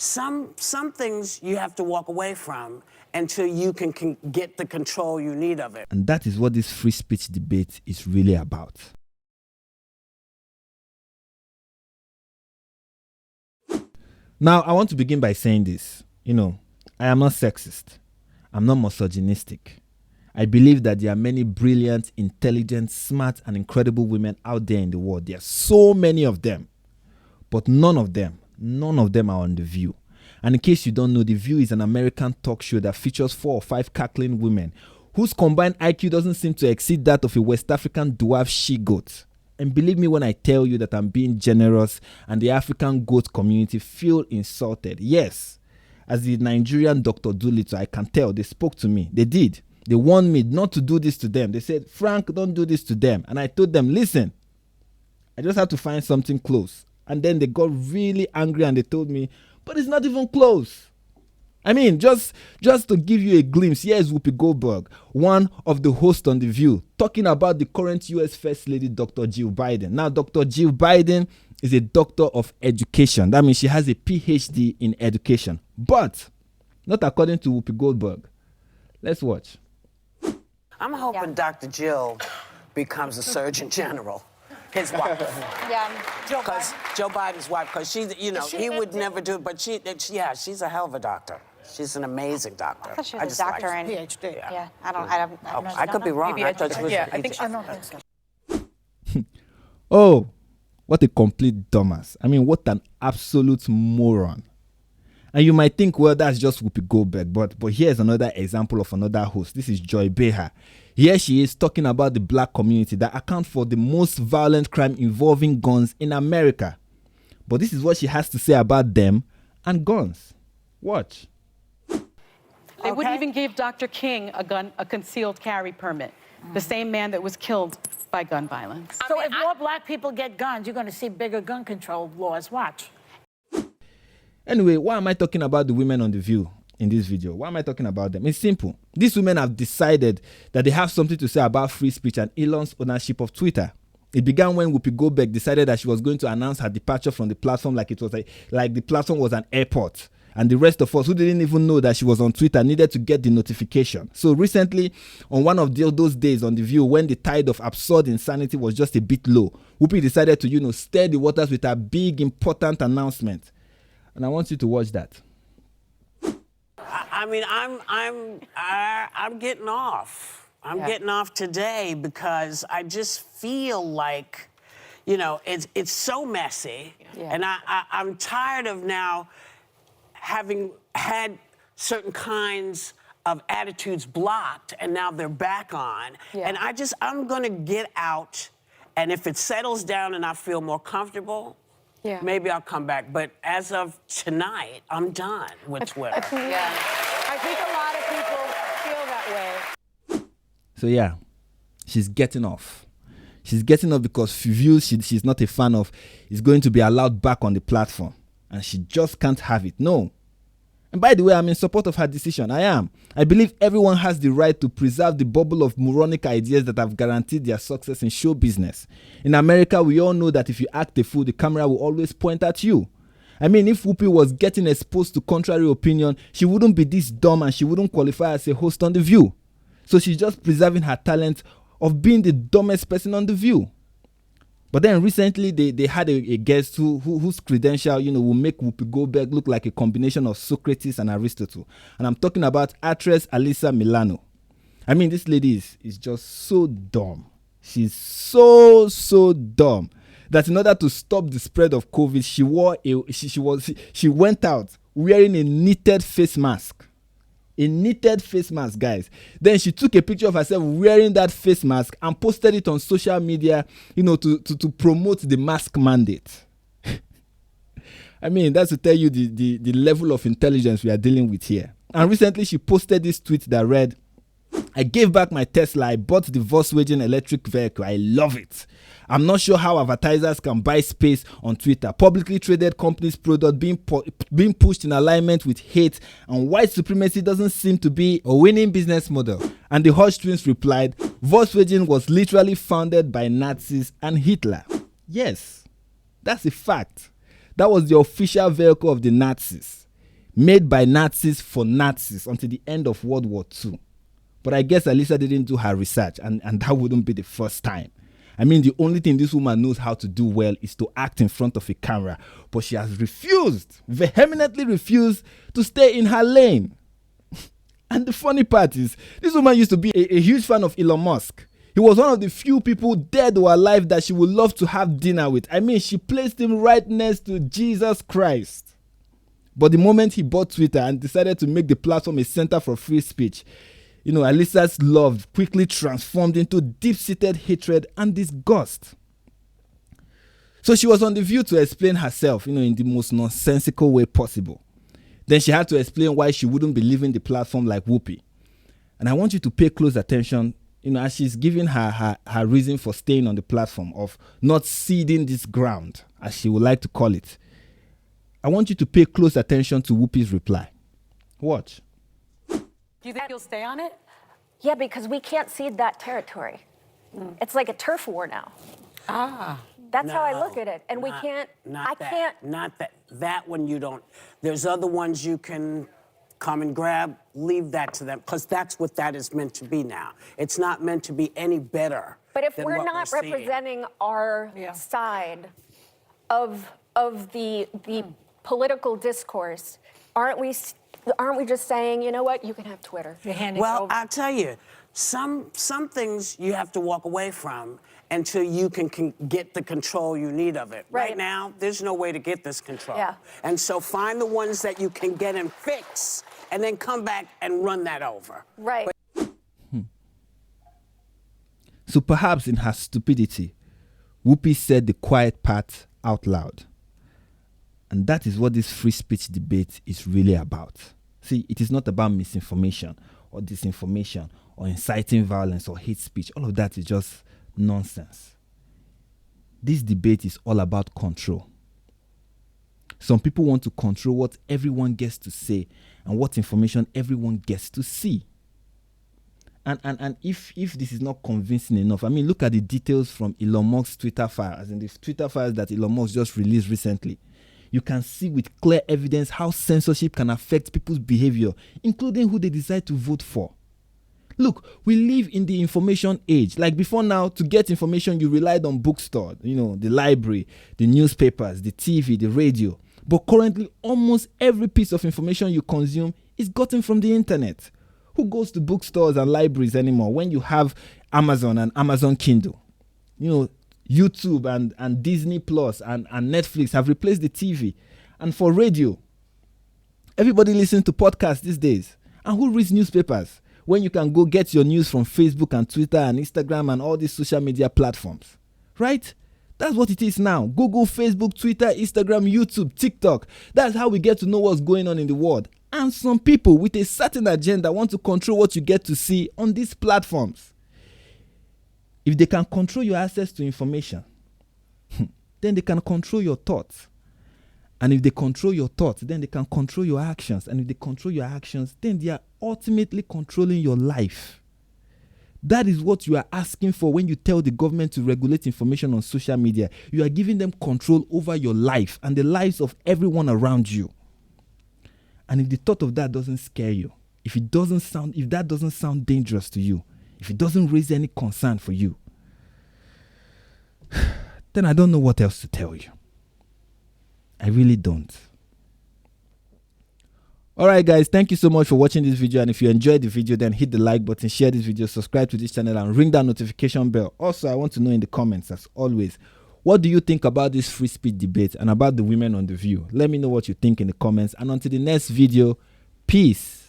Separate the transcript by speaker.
Speaker 1: some things you have to walk away from until you can get the control you need of it.
Speaker 2: And that is what this free speech debate is really about. Now, I want to begin by saying this. I am not sexist. I'm not misogynistic. I believe that there are many brilliant, intelligent, smart, and incredible women out there in the world. There are so many of them. But none of them are on The View. And in case you don't know, The View is an American talk show that features 4 or 5 cackling women whose combined IQ doesn't seem to exceed that of a West African dwarf she-goat. And believe me when I tell you that I'm being generous and the African goat community feel insulted. Yes, as the Nigerian Dr. Dolittle, I can tell they spoke to me. They did. They warned me not to do this to them. They said, Frank, don't do this to them. And I told them, listen, I just have to find something close. And then they got really angry and they told me, but it's not even close. I mean, just to give you a glimpse, here is Whoopi Goldberg, one of the hosts on The View, talking about the current US First Lady, Dr. Jill Biden. Now, Dr. Jill Biden is a doctor of education. That means she has a PhD in education. But not according to Whoopi Goldberg. Let's watch.
Speaker 1: I'm hoping Dr. Jill becomes a Surgeon General. His wife.
Speaker 3: Yeah.
Speaker 1: Because Joe Biden's wife, because he would never do it, but she's a hell of a doctor. She's an amazing doctor.
Speaker 3: I thought she was a doctor and
Speaker 4: PhD.
Speaker 3: Yeah, I
Speaker 1: could be wrong.
Speaker 4: Maybe
Speaker 1: I thought she was.
Speaker 4: I don't think so.
Speaker 2: Oh, what a complete dumbass. I mean, what an absolute moron. And you might think, well, that's just Whoopi Goldberg, but here's another example of another host. This is Joy Behar. Here she is talking about the black community that account for the most violent crime involving guns in America. But this is what she has to say about them and guns. Watch.
Speaker 5: They wouldn't even give Dr. King a concealed carry permit, the same man that was killed by gun violence.
Speaker 4: So if more black people get guns, you're going to see bigger gun control laws. Watch.
Speaker 2: Anyway, why am I talking about the women on The View in this video? Why am I talking about them? It's simple. These women have decided that they have something to say about free speech and Elon's ownership of Twitter. It began when Whoopi Goldberg decided that she was going to announce her departure from the platform like it was like the platform was an airport. And the rest of us who didn't even know that she was on Twitter needed to get the notification. So recently, on one of those days on The View, when the tide of absurd insanity was just a bit low, Whoopi decided to, stir the waters with a big, important announcement. And I want you to watch that.
Speaker 1: I mean, I'm getting off. I'm getting off today because I just feel like, it's so messy. Yeah. And I'm tired of now having had certain kinds of attitudes blocked and now they're back on. Yeah. And I'm gonna get out, and if it settles down and I feel more comfortable, maybe I'll come back. But as of tonight, I'm done with Twitter.
Speaker 4: I think a lot of people feel that way.
Speaker 2: So yeah, she's getting off. She's getting off because views she's not a fan of is going to be allowed back on the platform. And she just can't have it. No. And by the way, I'm in support of her decision. I am. I believe everyone has the right to preserve the bubble of moronic ideas that have guaranteed their success in show business. In America, we all know that if you act a fool, the camera will always point at you. I mean, if Whoopi was getting exposed to contrary opinion, she wouldn't be this dumb and she wouldn't qualify as a host on The View. So she's just preserving her talent of being the dumbest person on The View. But then recently, they had a guest whose credential, will make Whoopi Goldberg look like a combination of Socrates and Aristotle. And I'm talking about actress Alyssa Milano. I mean, this lady is just so dumb. She's so dumb that in order to stop the spread of COVID, she went out wearing a knitted face mask. A knitted face mask, guys. Then she took a picture of herself wearing that face mask and posted it on social media, to promote the mask mandate. I mean, that's to tell you the level of intelligence we are dealing with here. And recently she posted this tweet that read, "I gave back my Tesla. I bought the Volkswagen electric vehicle. I love it. I'm not sure how advertisers can buy space on Twitter. Publicly traded companies' product being pushed in alignment with hate, and white supremacy doesn't seem to be a winning business model." And the Hodge twins replied, "Volkswagen was literally founded by Nazis and Hitler." Yes, that's a fact. That was the official vehicle of the Nazis. made by Nazis for Nazis until the end of World War II. But I guess Alyssa didn't do her research, and that wouldn't be the first time. I mean, the only thing this woman knows how to do well is to act in front of a camera. But she has vehemently refused to stay in her lane. And the funny part is, this woman used to be a huge fan of Elon Musk. He was one of the few people dead or alive that she would love to have dinner with. I mean, she placed him right next to Jesus Christ. But the moment he bought Twitter and decided to make the platform a center for free speech, Alyssa's love quickly transformed into deep-seated hatred and disgust. So she was on The View to explain herself, in the most nonsensical way possible. Then she had to explain why she wouldn't be leaving the platform like Whoopi. And I want you to pay close attention, as she's giving her reason for staying on the platform, of not ceding this ground, as she would like to call it. I want you to pay close attention to Whoopi's reply. Watch.
Speaker 5: Do you think you'll stay on it?
Speaker 6: Yeah, because we can't cede that territory. It's like a turf war now. That's how I look at it. And
Speaker 1: Not that one you don't. There's other ones you can come and grab. Leave that to them, because that's what that is meant to be now. It's not meant to be any better.
Speaker 6: But if
Speaker 1: than
Speaker 6: we're
Speaker 1: what
Speaker 6: not
Speaker 1: seeing.
Speaker 6: representing our side of the political discourse, aren't we just saying, you know what, you can have Twitter?
Speaker 1: Well, I'll tell you, some things you have to walk away from until you can get the control you need of it. Right now, there's no way to get this control.
Speaker 6: Yeah.
Speaker 1: And so find the ones that you can get and fix, and then come back and run that over.
Speaker 6: Right.
Speaker 2: So perhaps in her stupidity, Whoopi said the quiet part out loud. And that is what this free speech debate is really about. See, it is not about misinformation or disinformation or inciting violence or hate speech. All of that is just nonsense. This debate is all about control. Some people want to control what everyone gets to say and what information everyone gets to see. And if this is not convincing enough, I mean, look at the details from Elon Musk's Twitter files and the Twitter files that Elon Musk just released recently. You can see with clear evidence how censorship can affect people's behavior, including who they decide to vote for. Look, we live in the information age. Like before now, to get information, you relied on bookstores, the library, the newspapers, the TV, the radio. But currently, almost every piece of information you consume is gotten from the internet. Who goes to bookstores and libraries anymore when you have Amazon and Amazon Kindle? YouTube and Disney Plus and Netflix have replaced the TV. And for radio, everybody listens to podcasts these days. And who reads newspapers when you can go get your news from Facebook and Twitter and Instagram and all these social media platforms? Right? That's what it is now. Google, Facebook, Twitter, Instagram, YouTube, TikTok. That's how we get to know what's going on in the world. And some people with a certain agenda want to control what you get to see on these platforms. If they can control your access to information, then they can control your thoughts. And if they control your thoughts, then they can control your actions. And if they control your actions, then they are ultimately controlling your life. That is what you are asking for when you tell the government to regulate information on social media. You are giving them control over your life and the lives of everyone around you. And if the thought of that doesn't scare you, if that doesn't sound dangerous to you, if it doesn't raise any concern for you, then I don't know what else to tell you. I really don't. Alright guys, thank you so much for watching this video, and if you enjoyed the video, then hit the like button, share this video, subscribe to this channel and ring that notification bell. Also, I want to know in the comments, as always, what do you think about this free speech debate and about the women on The View? Let me know what you think in the comments, and until the next video, peace.